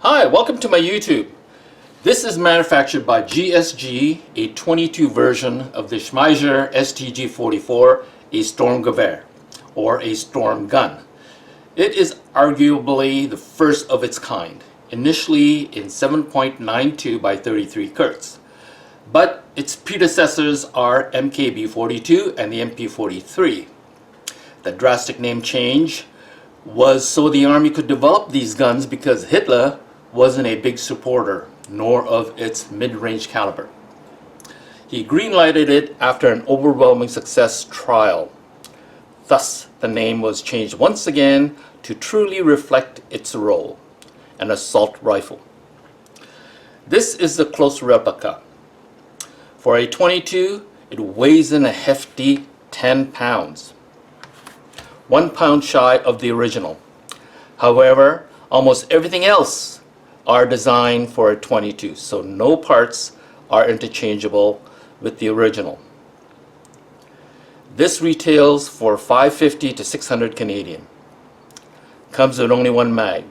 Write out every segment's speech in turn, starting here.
Hi, welcome to my YouTube. This is manufactured by GSG, a 22 version of the GSG StG-44, a Sturmgewehr, or a storm gun. It is arguably the first of its kind, initially in 7.92 by 33 Kurtz. But its predecessors are MKB-42 and the MP-43. The drastic name change was so the Army could develop these guns because Hitler wasn't a big supporter, nor of its mid-range caliber. He green-lighted it after an overwhelming success trial. Thus, the name was changed once again to truly reflect its role, an assault rifle. This is the close replica. For a 22, it weighs in a hefty 10 pounds. 1 pound shy of the original. However, almost everything else are designed for a 22, so no parts are interchangeable with the original. This retails for $550 to $600 Canadian. Comes with only one mag.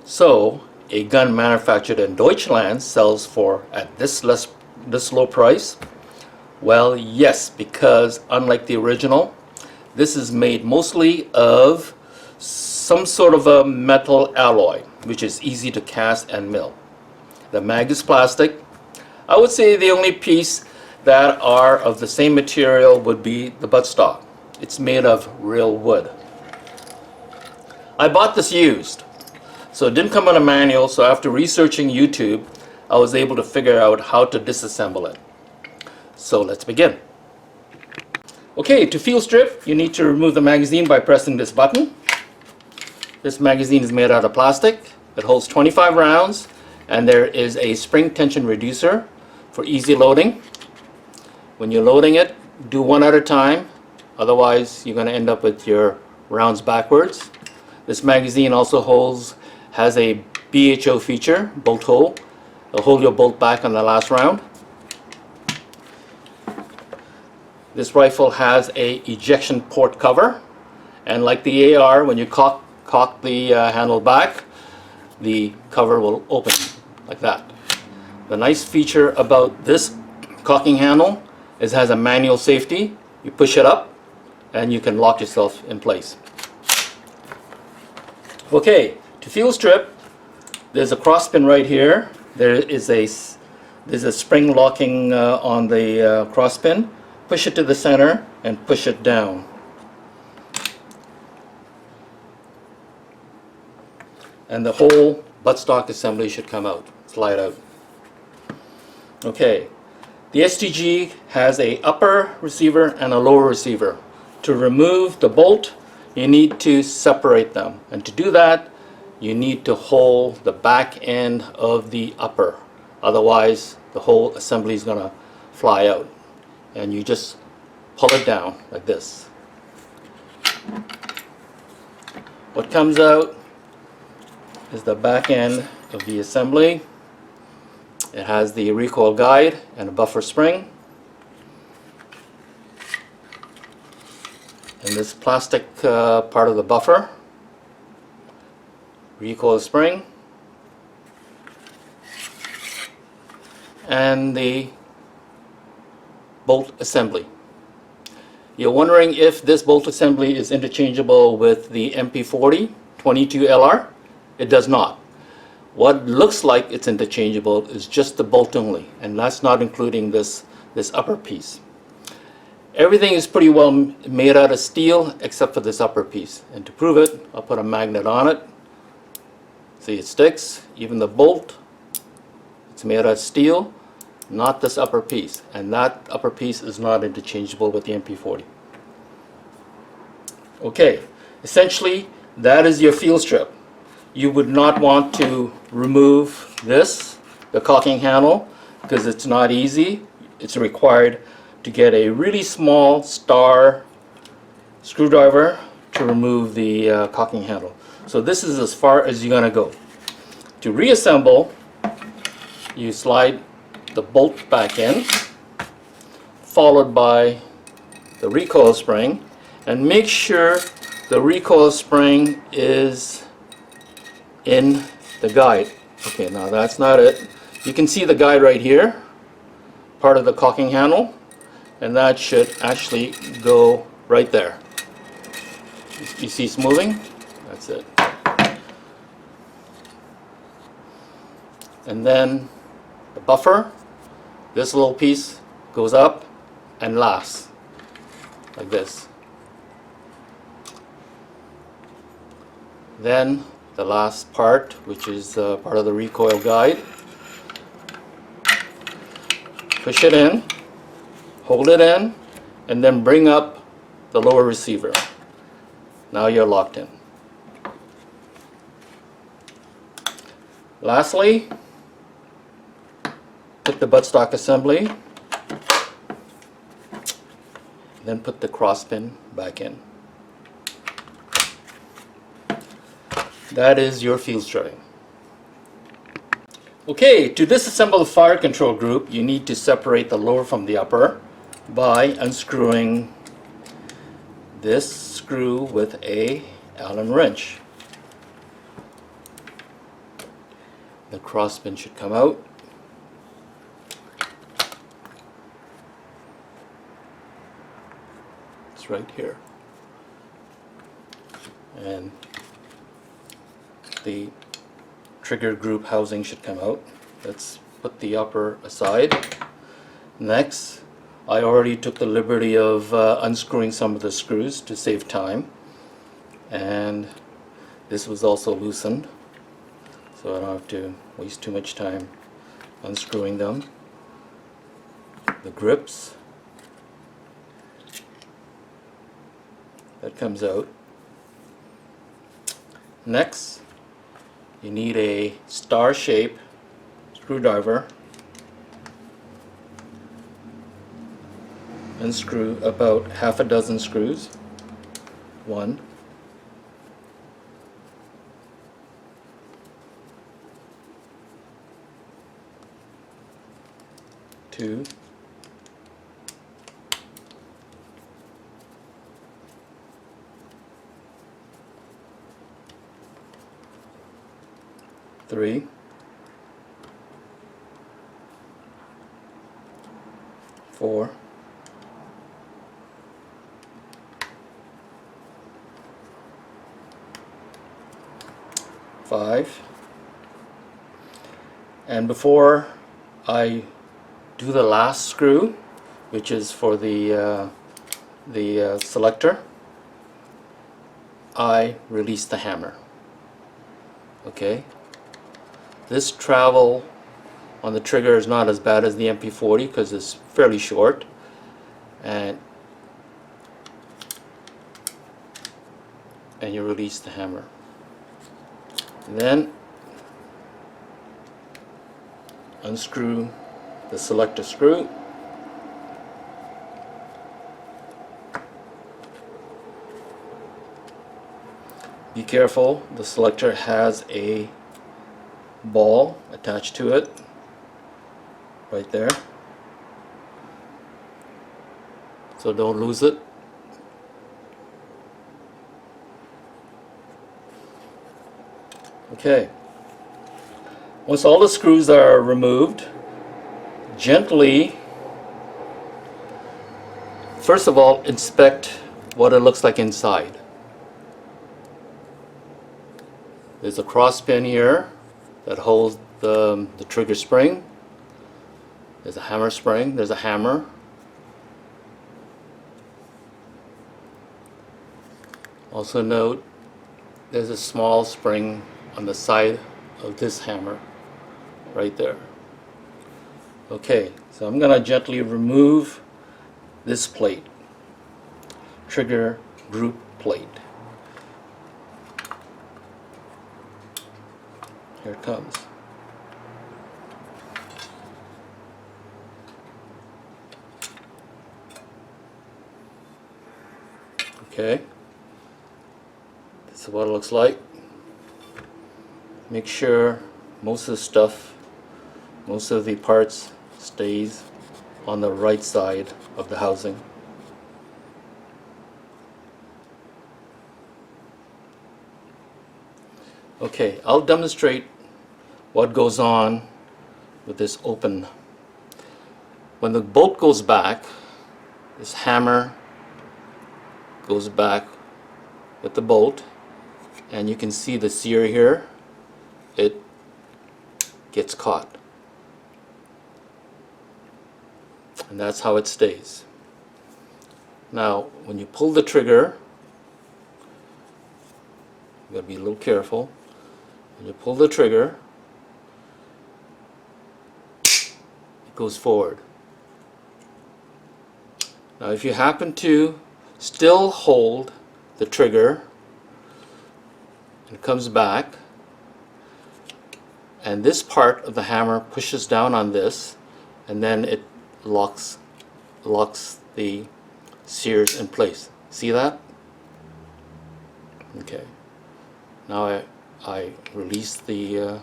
So a gun manufactured in Deutschland sells for at this low price? Well, yes, because unlike the original, this is made mostly of some sort of a metal alloy, which is easy to cast and mill. The mag is plastic. I would say the only piece that are of the same material would be the buttstock. It's made of real wood. I bought this used, so it didn't come in a manual, so after researching YouTube, I was able to figure out how to disassemble it. So let's begin. Okay, to field strip, you need to remove the magazine by pressing this button. This magazine is made out of plastic. It holds 25 rounds, and there is a spring tension reducer for easy loading. When you're loading it, do one at a time, otherwise you're going to end up with your rounds backwards. This magazine also has a BHO feature, bolt hole. It'll hold your bolt back on the last round. This rifle has a ejection port cover, and like the AR, when you cock the handle back, the cover will open like that. The nice feature about this cocking handle is it has a manual safety. You push it up and you can lock yourself in place. Okay, to field strip, there's a cross pin right here. There's a spring locking on the cross pin. Push it to the center and push it down. And the whole buttstock assembly should come out, slide out. Okay, the STG has a upper receiver and a lower receiver. To remove the bolt, you need to separate them. And to do that, you need to hold the back end of the upper. Otherwise, the whole assembly is gonna fly out. And you just pull it down like this. What comes out is the back end of the assembly. It has the recoil guide and a buffer spring. And this plastic part of the buffer, recoil spring, and the bolt assembly. You're wondering if this bolt assembly is interchangeable with the MP40 22 LR? It does not. What looks like it's interchangeable is just the bolt only, and that's not including this upper piece. Everything is pretty well made out of steel except for this upper piece. And to prove it, I'll put a magnet on it. See, it sticks. Even the bolt, it's made out of steel, not this upper piece. And that upper piece is not interchangeable with the MP40. Okay, essentially, that is your field strip. You would not want to remove this, the cocking handle, because it's not easy. It's required to get a really small star screwdriver to remove the cocking handle. So this is as far as you're going to go. To reassemble, you slide the bolt back in, followed by the recoil spring, and make sure the recoil spring is in the guide. Okay, now that's not it. You can see the guide right here, part of the caulking handle, and that should actually go right there. You see it's moving? That's it. And then the buffer, this little piece goes up and lasts like this. Then the last part, which is part of the recoil guide, push it in, hold it in, and then bring up the lower receiver. Now you're locked in. Lastly, put the buttstock assembly, then put the cross pin back in. That is your field strutting. Okay, to disassemble the fire control group, you need to separate the lower from the upper by unscrewing this screw with a Allen wrench. The cross pin should come out. It's right here. And the trigger group housing should come out. Let's put the upper aside. Next, I already took the liberty of unscrewing some of the screws to save time, and this was also loosened, so I don't have to waste too much time unscrewing them. The grips, that comes out. Next, you need a star-shaped screwdriver. Unscrew about half a dozen screws. 1, 2, 3, 4, 5, and before I do the last screw, which is for the selector, I release the hammer. Okay, this travel on the trigger is not as bad as the MP40 because it's fairly short, and you release the hammer. And then unscrew the selector screw. Be careful, the selector has a ball attached to it right there, so don't lose it. Okay, once all the screws are removed, gently, first of all, inspect what it looks like inside. There's a cross pin here that holds the trigger spring. There's a hammer spring, there's a hammer. Also note, there's a small spring on the side of this hammer, right there. Okay, so I'm going to gently remove this plate, trigger group plate. Here it comes. Okay, this is what it looks like. Make sure most of the stuff, most of the parts stays on the right side of the housing. Okay, I'll demonstrate what goes on with this open. When the bolt goes back, this hammer goes back with the bolt, and you can see the sear here. It gets caught, and that's how it stays. Now when you pull the trigger, you gotta be a little careful. When you pull the trigger, it goes forward. Now if you happen to still hold the trigger, it comes back, and this part of the hammer pushes down on this, and then it locks the sears in place. See that? Okay. Now I release the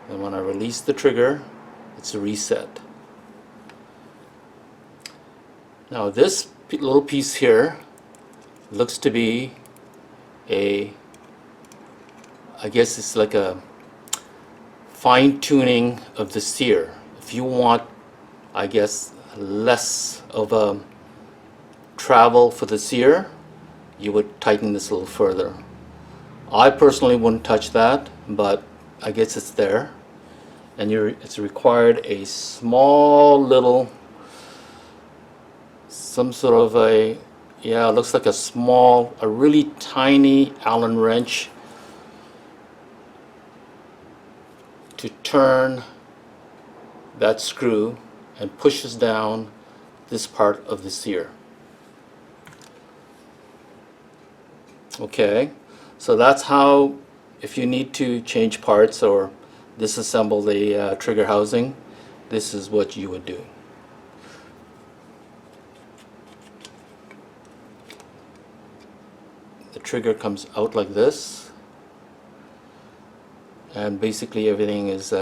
and when I release the trigger, it's a reset. Now this little piece here looks to be I guess it's like a fine-tuning of the sear. If you want, I guess, less of a travel for the sear, you would tighten this a little further. I personally wouldn't touch that, but I guess it's there. And it's required a small little, some sort of a, yeah, it looks like a really tiny Allen wrench to turn that screw and pushes down this part of the sear. Okay, so that's how, if you need to change parts or disassemble the trigger housing, this is what you would do. The trigger comes out like this, and basically everything is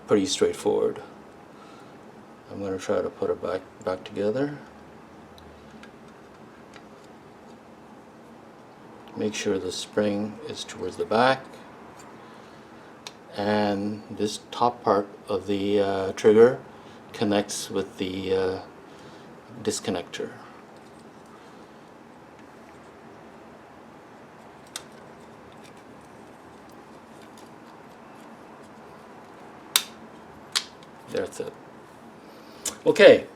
pretty straightforward. I'm going to try to put it back together. Make sure the spring is towards the back, and this top part of the trigger connects with the disconnector. That's it. Okay,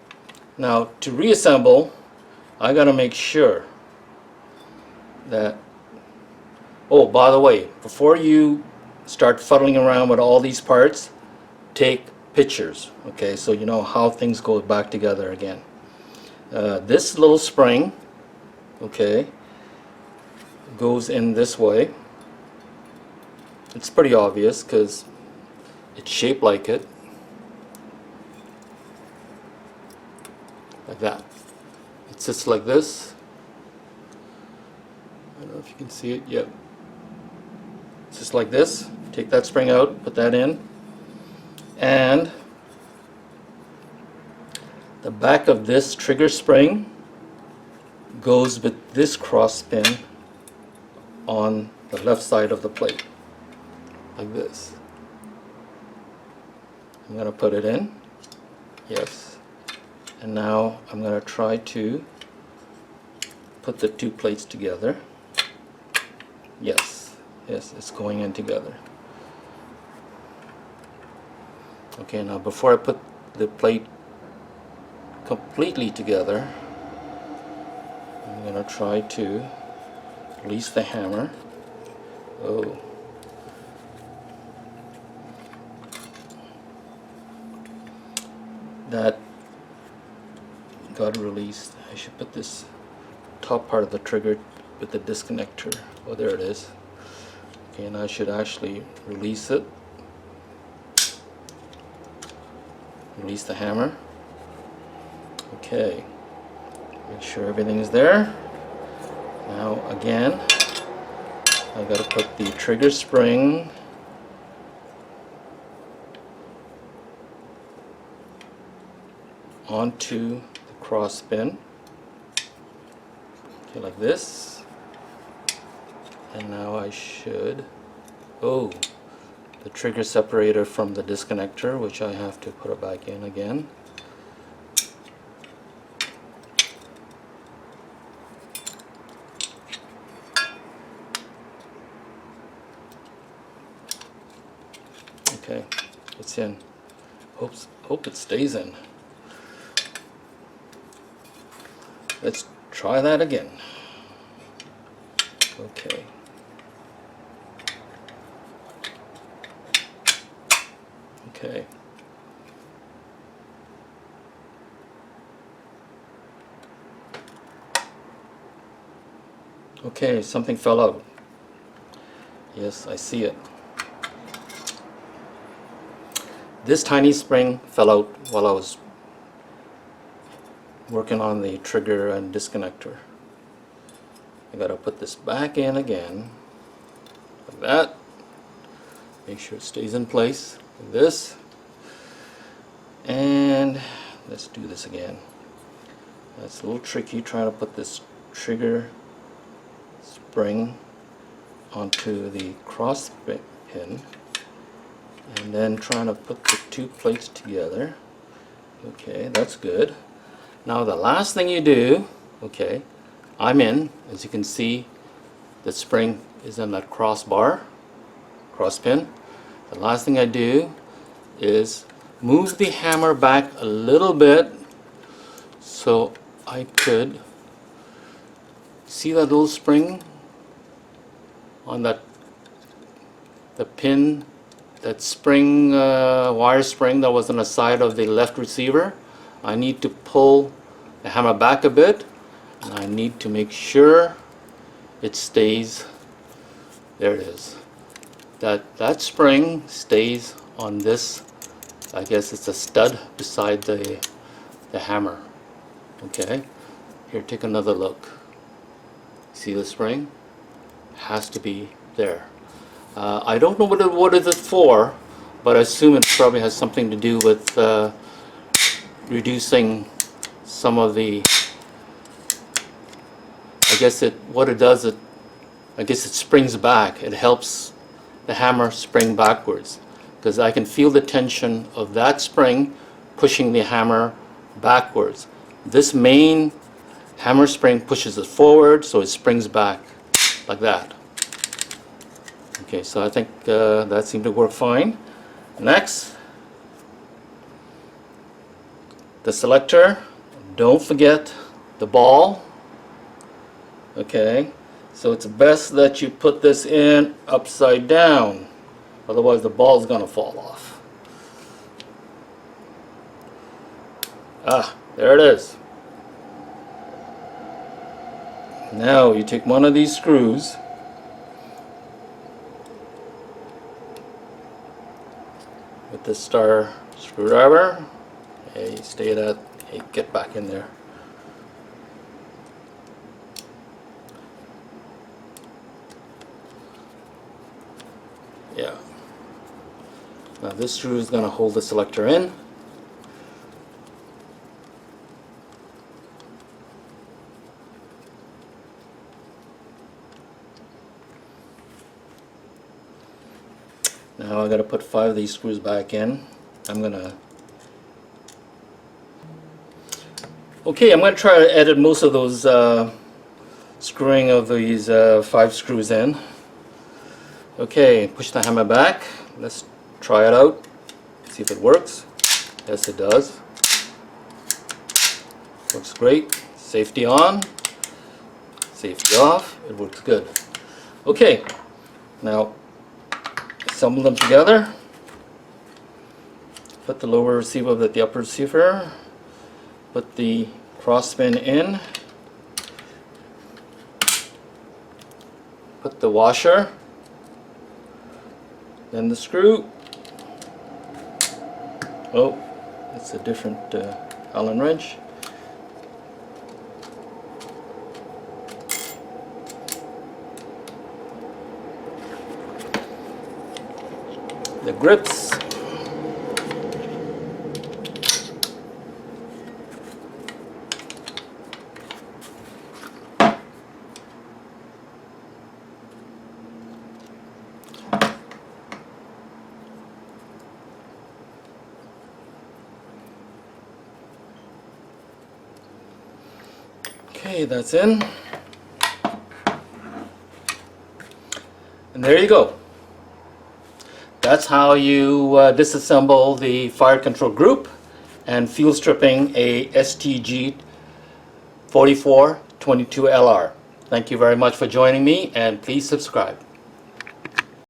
now to reassemble, I gotta make sure that, oh, by the way, before you start fuddling around with all these parts, take pictures, okay, so you know how things go back together again. This little spring, okay, goes in this way. It's pretty obvious because it's shaped like it. Like that. It sits like this. I don't know if you can see it. Yep. It's just like this. Take that spring out, put that in, and the back of this trigger spring goes with this cross pin on the left side of the plate, like this. I'm going to put it in. Yes. And now I'm going to try to put the two plates together. Yes, yes, it's going in together. Okay, now before I put the plate completely together, I'm going to try to release the hammer. Oh. That got released. I should put this top part of the trigger with the disconnector. Oh, there it is. Okay, and I should actually release it. Release the hammer. Okay. Make sure everything is there. Now again, I got to put the trigger spring onto the cross pin, okay, like this, and now I should Oh, the trigger separator from the disconnector, which I have to put it back in again. Okay, it's in. Hope it stays in. Let's try that again. Okay. Okay. Okay, something fell out. Yes, I see it. This tiny spring fell out while I was working on the trigger and disconnector. I gotta put this back in again, like that. Make sure it stays in place, like this. And let's do this again. That's a little tricky trying to put this trigger spring onto the cross pin and then trying to put the two plates together. Okay, that's good. Now the last thing you do, okay, I'm in, as you can see, the spring is in that cross pin. The last thing I do is move the hammer back a little bit so I could see that little spring on the pin, that spring, wire spring that was on the side of the left receiver. I need to pull the hammer back a bit, and I need to make sure it stays. There it is. That spring stays on this. I guess it's a stud beside the hammer. Okay. Here, take another look. See the spring? Has to be there. I don't know what is it for, but I assume it probably has something to do with reducing some of the. I guess what it does, I guess it springs back. It helps the hammer spring backwards, because I can feel the tension of that spring pushing the hammer backwards. This main hammer spring pushes it forward, so it springs back like that. Okay, so I think that seemed to work fine. Next, the selector. Don't forget the ball. Okay, so it's best that you put this in upside down, otherwise the ball is going to fall off. Ah, there it is. Now you take one of these screws, with the star screwdriver. Hey, stay that. Hey, get back in there. Yeah. Now this screw is going to hold the selector in. Now I got to put 5 of these screws back in. I'm going to try to edit most of those screwing of these 5 screws in. Okay, push the hammer back. Let's try it out. See if it works. Yes, it does. Works great. Safety on. Safety off. It works good. Okay, now assemble them together. Put the lower receiver with the upper receiver. Put the cross pin in. Put the washer. Then the screw. Oh, it's a different Allen wrench. The grips. Okay, that's in. And there you go. That's how you disassemble the fire control group and fuel stripping a StG-44 22LR. Thank you very much for joining me, and please subscribe.